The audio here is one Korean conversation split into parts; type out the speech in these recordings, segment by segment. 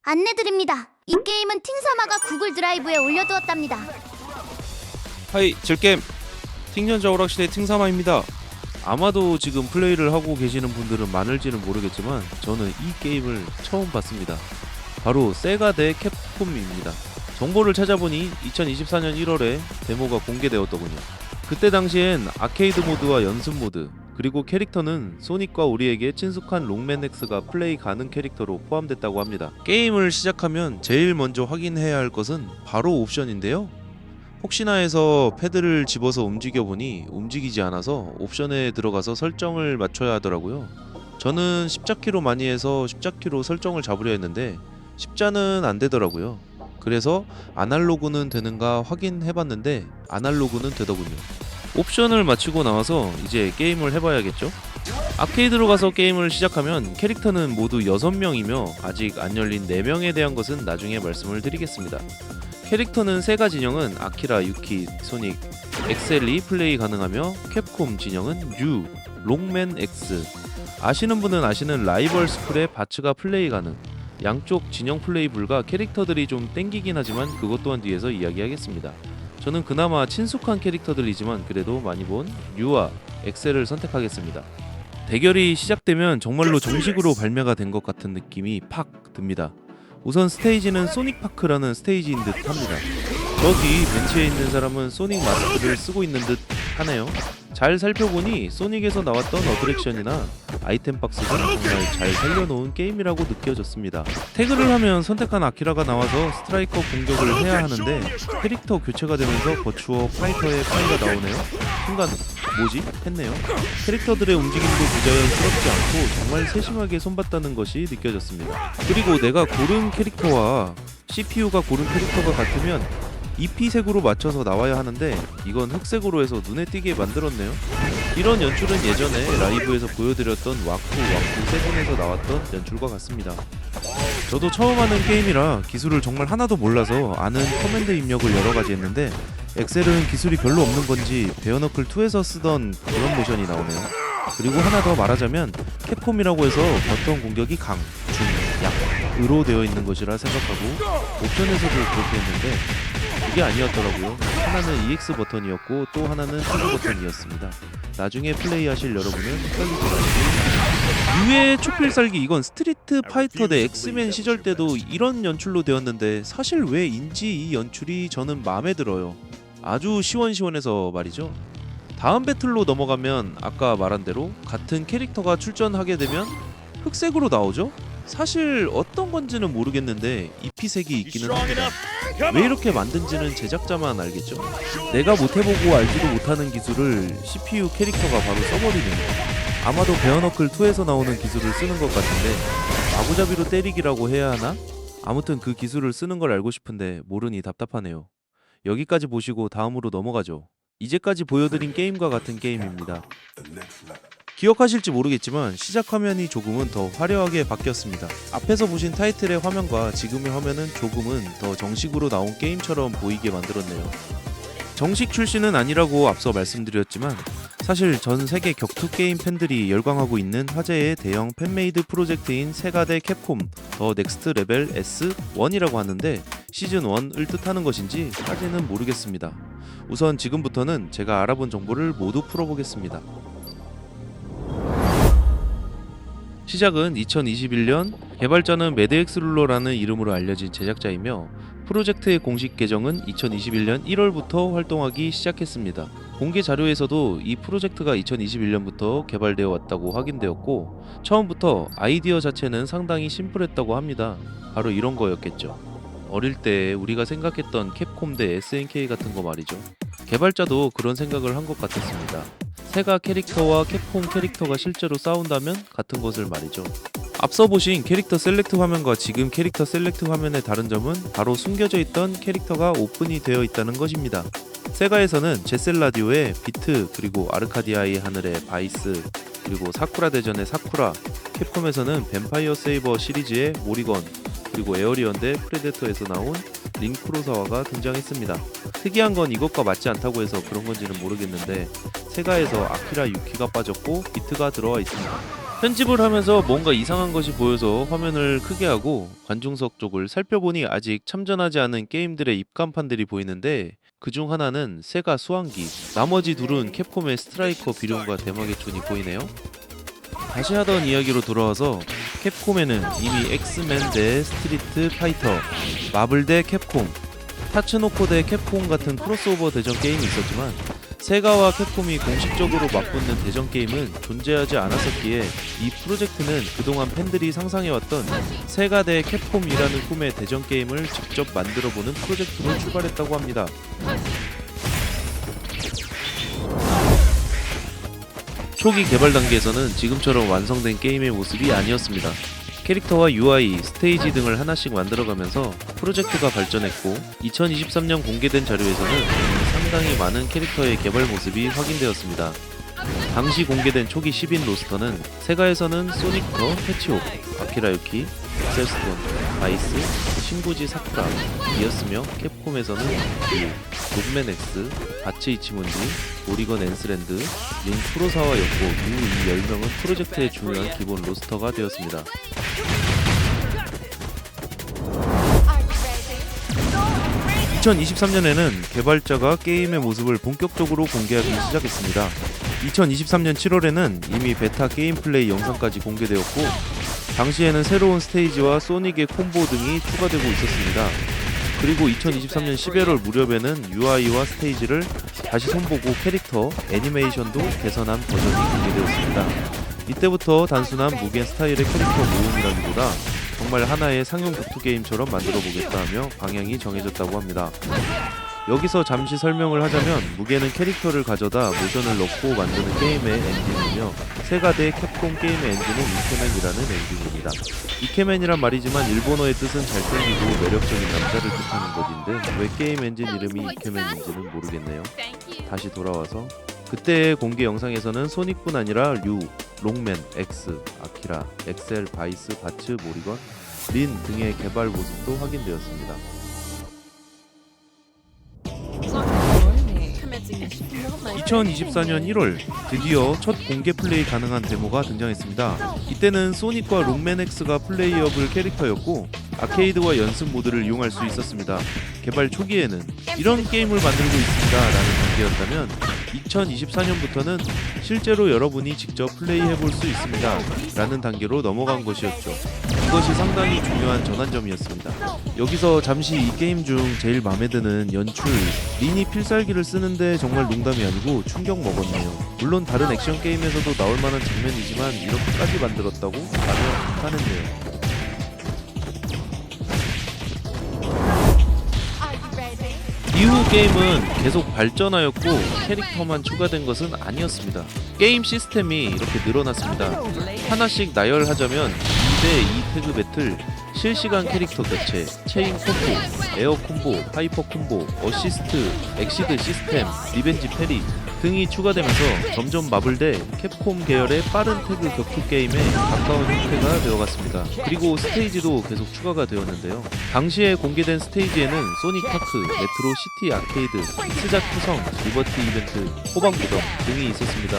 안내드립니다. 이 게임은 팅사마가 구글 드라이브에 올려두었답니다. 하이 즐겜 팅년자 오락실의 팅사마입니다. 아마도 지금 플레이를 하고 계시는 분들은 많을지는 모르겠지만 저는 이 게임을 처음 봤습니다. 바로 세가 대 캡콤입니다. 정보를 찾아보니 2024년 1월에 데모가 공개되었더군요. 그때 당시엔 아케이드 모드와 연습 모드, 그리고 캐릭터는 소닉과 우리에게 친숙한 롱맨 X가 플레이 가능 캐릭터로 포함됐다고 합니다. 게임을 시작하면 제일 먼저 확인해야 할 것은 바로 옵션인데요. 혹시나 해서 패드를 집어서 움직여보니 움직이지 않아서 옵션에 들어가서 설정을 맞춰야 하더라고요. 저는 십자키로 많이 해서 십자키로 설정을 잡으려 했는데 십자는 안 되더라고요. 그래서 아날로그는 되는가 확인해봤는데 아날로그는 되더군요. 옵션을 맞추고 나와서 이제 게임을 해봐야겠죠? 아케이드로 가서 게임을 시작하면 캐릭터는 모두 6명이며 아직 안 열린 4명에 대한 것은 나중에 말씀을 드리겠습니다. 캐릭터는 세가 진영은 아키라, 유키, 소닉, 엑셀이 플레이 가능하며 캡콤 진영은 유, 롱맨 X, 아시는 분은 아시는 라이벌 스쿨의 바츠가 플레이 가능. 양쪽 진영 플레이 불가. 캐릭터들이 좀 땡기긴 하지만 그것 또한 뒤에서 이야기하겠습니다. 저는 그나마 친숙한 캐릭터들이지만 그래도 많이 본 유와 엑셀을 선택하겠습니다. 대결이 시작되면 정말로 정식으로 발매가 된 것 같은 느낌이 팍 듭니다. 우선 스테이지는 소닉파크라는 스테이지인 듯 합니다. 저기 벤치에 있는 사람은 소닉 마스크를 쓰고 있는 듯 하네요. 잘 살펴보니 소닉에서 나왔던 어트랙션이나 아이템 박스가 정말 잘 살려놓은 게임이라고 느껴졌습니다. 태그를 하면 선택한 아키라가 나와서 스트라이커 공격을 해야 하는데 캐릭터 교체가 되면서 버추어 파이터의 파이가 나오네요. 순간 뭐지? 했네요. 캐릭터들의 움직임도 부자연스럽지 않고 정말 세심하게 손봤다는 것이 느껴졌습니다. 그리고 내가 고른 캐릭터와 CPU가 고른 캐릭터가 같으면 EP색으로 맞춰서 나와야 하는데 이건 흑색으로 해서 눈에 띄게 만들었네요. 이런 연출은 예전에 라이브에서 보여드렸던 와쿠 세븐에서 나왔던 연출과 같습니다. 저도 처음 하는 게임이라 기술을 정말 하나도 몰라서 아는 커맨드 입력을 여러가지 했는데 엑셀은 기술이 별로 없는 건지 베어너클2에서 쓰던 그런 모션이 나오네요. 그리고 하나 더 말하자면 캡콤이라고 해서 버튼 공격이 강, 중, 약으로 되어 있는 것이라 생각하고 옵션에서도 그렇게 했는데 그게 아니었더라고요. 하나는 EX 버튼이었고 또 하나는 트루 버튼이었습니다. 나중에 플레이하실 여러분은 헷갈리지 마시길. 유의 초필살기, 이건 스트리트 파이터 대 엑스맨 시절 때도 이런 연출로 되었는데 사실 왜인지 이 연출이 저는 마음에 들어요. 아주 시원시원해서 말이죠. 다음 배틀로 넘어가면 아까 말한 대로 같은 캐릭터가 출전하게 되면 흑색으로 나오죠? 사실 어떤 건지는 모르겠는데 EP색이 있기는 합니다. 왜 이렇게 만든지는 제작자만 알겠죠? 내가 못해보고 알지도 못하는 기술을 CPU 캐릭터가 바로 써버리네요. 아마도 베어너클2에서 나오는 기술을 쓰는 것 같은데 마구잡이로 때리기라고 해야 하나? 아무튼 그 기술을 쓰는 걸 알고 싶은데 모르니 답답하네요. 여기까지 보시고 다음으로 넘어가죠. 이제까지 보여드린 게임과 같은 게임입니다. 기억하실지 모르겠지만 시작 화면이 조금은 더 화려하게 바뀌었습니다. 앞에서 보신 타이틀의 화면과 지금의 화면은 조금은 더 정식으로 나온 게임처럼 보이게 만들었네요. 정식 출시는 아니라고 앞서 말씀드렸지만 사실 전 세계 격투 게임 팬들이 열광하고 있는 화제의 대형 팬메이드 프로젝트인 세가 대 캡콤 더 넥스트 레벨 S1이라고 하는데 시즌1을 뜻하는 것인지 까지는 모르겠습니다. 우선 지금부터는 제가 알아본 정보를 모두 풀어보겠습니다. 시작은 2021년, 개발자는 매드엑스 룰러라는 이름으로 알려진 제작자이며 프로젝트의 공식 계정은 2021년 1월부터 활동하기 시작했습니다. 공개 자료에서도 이 프로젝트가 2021년부터 개발되어 왔다고 확인되었고 처음부터 아이디어 자체는 상당히 심플했다고 합니다. 바로 이런 거였겠죠. 어릴 때 우리가 생각했던 캡콤 대 SNK 같은 거 말이죠. 개발자도 그런 생각을 한 것 같았습니다. 세가 캐릭터와 캡콤 캐릭터가 실제로 싸운다면 같은 것을 말이죠. 앞서 보신 캐릭터 셀렉트 화면과 지금 캐릭터 셀렉트 화면의 다른 점은 바로 숨겨져 있던 캐릭터가 오픈이 되어 있다는 것입니다. 세가에서는 제셀라디오의 비트, 그리고 아르카디아의 하늘의 바이스, 그리고 사쿠라 대전의 사쿠라, 캡콤에서는 뱀파이어 세이버 시리즈의 모리건, 그리고 에어리언 대 프레데터에서 나온 링 쿠로사와가 등장했습니다. 특이한 건 이것과 맞지 않다고 해서 그런 건지는 모르겠는데 세가에서 아키라 유키가 빠졌고 비트가 들어와 있습니다. 편집을 하면서 뭔가 이상한 것이 보여서 화면을 크게 하고 관중석 쪽을 살펴보니 아직 참전하지 않은 게임들의 입간판들이 보이는데 그중 하나는 세가 수환기, 나머지 둘은 캡콤의 스트라이커 비룡과 대마의 촌이 보이네요. 다시 하던 이야기로 돌아와서 캡콤에는 이미 엑스맨 대 스트리트 파이터, 마블 대 캡콤, 타츠노코 대 캡콤 같은 크로스오버 대전 게임이 있었지만 세가와 캡콤이 공식적으로 맞붙는 대전 게임은 존재하지 않았었기에 이 프로젝트는 그동안 팬들이 상상해왔던 세가 대 캡콤이라는 꿈의 대전 게임을 직접 만들어보는 프로젝트로 출발했다고 합니다. 초기 개발 단계에서는 지금처럼 완성된 게임의 모습이 아니었습니다. 캐릭터와 UI, 스테이지 등을 하나씩 만들어가면서 프로젝트가 발전했고 2023년 공개된 자료에서는 상당히 많은 캐릭터의 개발 모습이 확인되었습니다. 당시 공개된 초기 10인 로스터는 세가에서는 소닉 더 해치옥, 아키라 유키, 엑셀스톤, 바이스, 신구지 사쿠라 이었으며 캡콤에서는 롱맨 X, 바츠 이치문디, 오리건 앤스랜드, 린 프로사와였고 이후 이 10명은 프로젝트의 중요한 기본 로스터가 되었습니다. 2023년에는 개발자가 게임의 모습을 본격적으로 공개하기 시작했습니다. 2023년 7월에는 이미 베타 게임 플레이 영상까지 공개되었고 당시에는 새로운 스테이지와 소닉의 콤보 등이 추가되고 있었습니다. 그리고 2023년 11월 무렵에는 UI와 스테이지를 다시 손보고 캐릭터, 애니메이션도 개선한 버전이 공개되었습니다. 이때부터 단순한 무겐 스타일의 캐릭터 모음이라기보다 정말 하나의 상용 격투 게임처럼 만들어 보겠다 하며 방향이 정해졌다고 합니다. 여기서 잠시 설명을 하자면 무게는 캐릭터를 가져다 모션을 넣고 만드는 게임의 엔진이며 세가 대 캡콤 게임의 엔진은 이케맨이라는 엔진입니다. 이케맨이란 말이지만 일본어의 뜻은 잘생기고 매력적인 남자를 뜻하는 것인데 왜 게임 엔진 이름이 이케맨인지는 모르겠네요. 다시 돌아와서 그때의 공개 영상에서는 소닉뿐 아니라 류, 롱맨, 엑스, 아키라, 엑셀, 바이스, 바츠, 모리건, 린 등의 개발 모습도 확인되었습니다. 2024년 1월 드디어 첫 공개 플레이 가능한 데모가 등장했습니다. 이때는 소닉과 롱맨 X가 플레이어블 캐릭터였고 아케이드와 연습 모드를 이용할 수 있었습니다. 개발 초기에는 이런 게임을 만들고 있습니다 라는 단계였다면 2024년부터는 실제로 여러분이 직접 플레이해볼 수 있습니다 라는 단계로 넘어간 것이었죠. 이것이 상당히 중요한 전환점이었습니다. 여기서 잠시 이 게임 중 제일 마음에 드는 연출, 린이 필살기를 쓰는데 정말 농담이 아니고 충격 먹었네요. 물론 다른 액션 게임에서도 나올 만한 장면이지만 이렇게까지 만들었다고? 라며 감탄했네요. 이후 게임은 계속 발전하였고 캐릭터만 추가된 것은 아니었습니다. 게임 시스템이 이렇게 늘어났습니다. 하나씩 나열하자면 2대2 태그 배틀, 실시간 캐릭터 교체, 체인 콤보, 에어 콤보, 하이퍼 콤보, 어시스트, 엑시드 시스템, 리벤지 패리 등이 추가되면서 점점 마블 대 캡콤 계열의 빠른 태그 격투 게임에 가까운 형태가 되어갔습니다. 그리고 스테이지도 계속 추가가 되었는데요. 당시에 공개된 스테이지에는 소닉 파크, 메트로 시티 아케이드, 스작 투성, 리버티 이벤트, 호박 무덤 등이 있었습니다.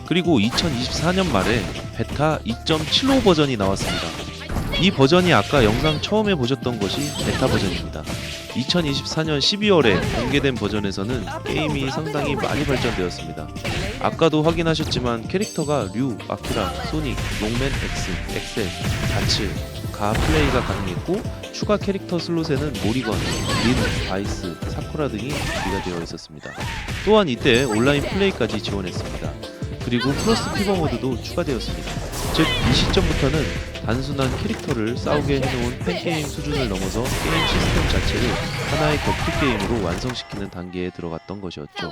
그리고 2024년 말에 베타 2.75 버전이 나왔습니다. 이 버전이 아까 영상 처음에 보셨던 것이 베타 버전입니다. 2024년 12월에 공개된 버전에서는 게임이 상당히 많이 발전되었습니다. 아까도 확인하셨지만 캐릭터가 류, 아키라, 소닉, 롱맨 X, 엑셀, 바츠, 가 플레이가 가능했고 추가 캐릭터 슬롯에는 모리건, 린, 바이스, 사쿠라 등이 준비가 되어 있었습니다. 또한 이때 온라인 플레이까지 지원했습니다. 그리고 크로스 피버 모드도 추가되었습니다. 즉 이 시점부터는 단순한 캐릭터를 싸우게 해놓은 팬게임 수준을 넘어서 게임 시스템 자체를 하나의 격투 게임으로 완성시키는 단계에 들어갔던 것이었죠.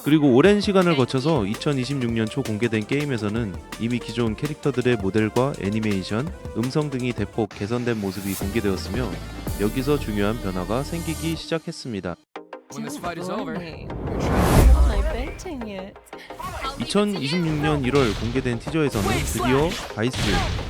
그리고 오랜 시간을 거쳐서 2026년 초 공개된 게임에서는 이미 기존 캐릭터들의 모델과 애니메이션, 음성 등이 대폭 개선된 모습이 공개되었으며 여기서 중요한 변화가 생기기 시작했습니다. 2026년 1월 공개된 티저에서는 드디어 바이스,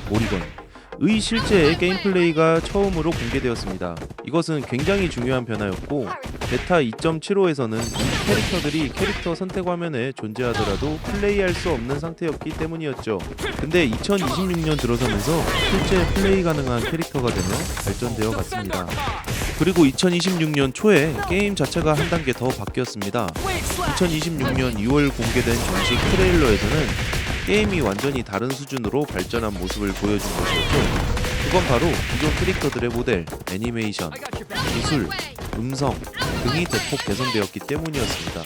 모리건의 실제 게임 플레이가 처음으로 공개되었습니다. 이것은 굉장히 중요한 변화였고 베타 2.75에서는 이 캐릭터들이 캐릭터 선택 화면에 존재하더라도 플레이할 수 없는 상태였기 때문이었죠. 근데 2026년 들어서면서 실제 플레이 가능한 캐릭터가 되며 발전되어 갔습니다. 그리고 2026년 초에 게임 자체가 한 단계 더 바뀌었습니다. 2026년 2월 공개된 정식 트레일러에서는 게임이 완전히 다른 수준으로 발전한 모습을 보여준 것이었죠. 그건 바로 기존 캐릭터들의 모델, 애니메이션, 기술, 음성 등이 대폭 개선되었기 때문이었습니다.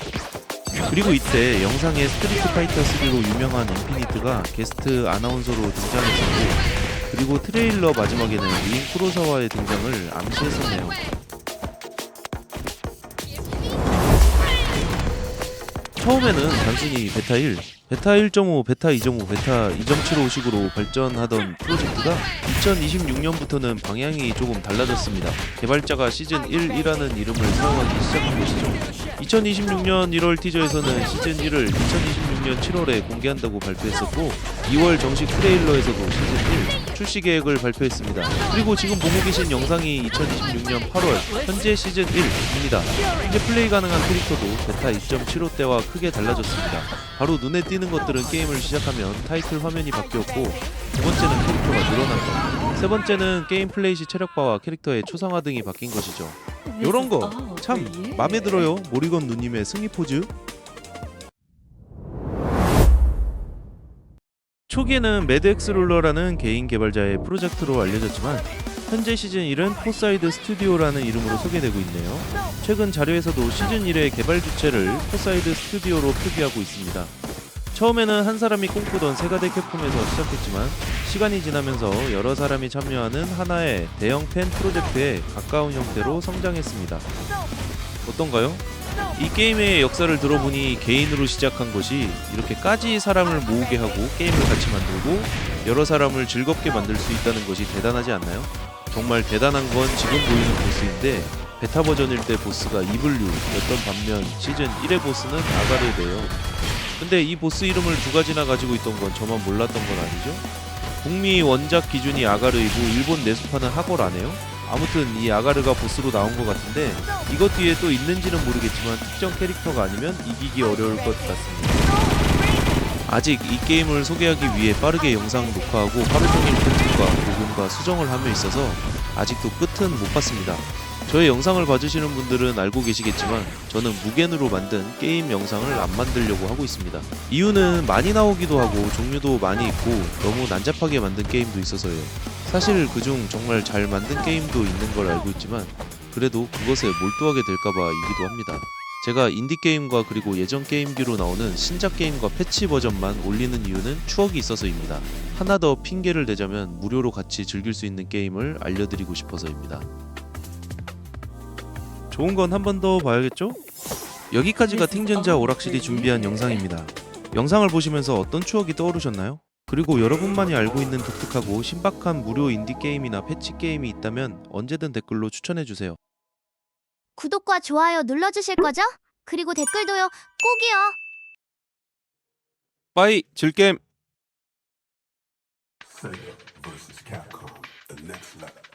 그리고 이때 영상에 스트리트 파이터 3로 유명한 인피니트가 게스트 아나운서로 등장했었고, 그리고 트레일러 마지막에는 린 쿠로사와의 등장을 암시했었네요. 처음에는 단순히 베타 1, 베타 1.5, 베타 2.5, 베타 2.75식으로 발전하던 프로젝트가 2026년부터는 방향이 조금 달라졌습니다. 개발자가 시즌 1이라는 이름을 사용하기 시작한 것이죠. 2026년 1월 티저에서는 시즌 1을 2026년 7월에 공개한다고 발표했었고, 2월 정식 트레일러에서도 시즌 1 출시 계획을 발표했습니다. 그리고 지금 보고 계신 영상이 2026년 8월 현재 시즌 1입니다. 현재 플레이 가능한 캐릭터도 베타 2.75 때와 크게 달라졌습니다. 바로 눈에 띄는 것들은 게임을 시작하면 타이틀 화면이 바뀌었고, 두 번째는 캐릭터가 늘어난 것, 세 번째는 게임 플레이 시 체력바와 캐릭터의 초상화 등이 바뀐 것이죠. 요런 거 참 맘에 들어요. 모리건 누님의 승리 포즈. 초기에는 매드엑스 롤러라는 개인 개발자의 프로젝트로 알려졌지만, 현재 시즌 1은 포사이드 스튜디오라는 이름으로 소개되고 있네요. 최근 자료에서도 시즌 1의 개발 주체를 포사이드 스튜디오로 표기하고 있습니다. 처음에는 한 사람이 꿈꾸던 세가대 캡콤에서 시작했지만, 시간이 지나면서 여러 사람이 참여하는 하나의 대형 팬 프로젝트에 가까운 형태로 성장했습니다. 어떤가요? 이 게임의 역사를 들어보니 개인으로 시작한 것이 이렇게까지 사람을 모으게 하고 게임을 같이 만들고 여러 사람을 즐겁게 만들 수 있다는 것이 대단하지 않나요? 정말 대단한 건 지금 보이는 보스인데, 베타 버전일 때 보스가 이블류였던 반면 시즌 1의 보스는 아가르예요. 근데 이 보스 이름을 두 가지나 가지고 있던 건 저만 몰랐던 건 아니죠? 북미 원작 기준이 아가르이고 일본 내수판은 하거라네요? 아무튼 이 아가르가 보스로 나온 것 같은데, 이것 뒤에 또 있는지는 모르겠지만 특정 캐릭터가 아니면 이기기 어려울 것 같습니다. 아직 이 게임을 소개하기 위해 빠르게 영상 녹화하고 하루 종일 편집과 녹음과 수정을 하며 있어서 아직도 끝은 못 봤습니다. 저의 영상을 봐주시는 분들은 알고 계시겠지만 저는 무겐으로 만든 게임 영상을 안 만들려고 하고 있습니다. 이유는 많이 나오기도 하고 종류도 많이 있고 너무 난잡하게 만든 게임도 있어서예요. 사실 그중 정말 잘 만든 게임도 있는 걸 알고 있지만 그래도 그것에 몰두하게 될까봐 이기도 합니다. 제가 인디게임과 그리고 예전 게임기로 나오는 신작 게임과 패치 버전만 올리는 이유는 추억이 있어서입니다. 하나 더 핑계를 대자면 무료로 같이 즐길 수 있는 게임을 알려드리고 싶어서입니다. 좋은 건 한 번 더 봐야겠죠? 여기까지가 팅전자 오락실이 준비한 영상입니다. 영상을 보시면서 어떤 추억이 떠오르셨나요? 그리고 여러분만이 알고 있는 독특하고 신박한 무료 인디게임이나 패치 게임이 있다면 언제든 댓글로 추천해주세요. 구독과 좋아요 눌러주실 거죠? 그리고 댓글도요, 꼭이요. 빠이 즐겜. Sega versus Capcom, the next level.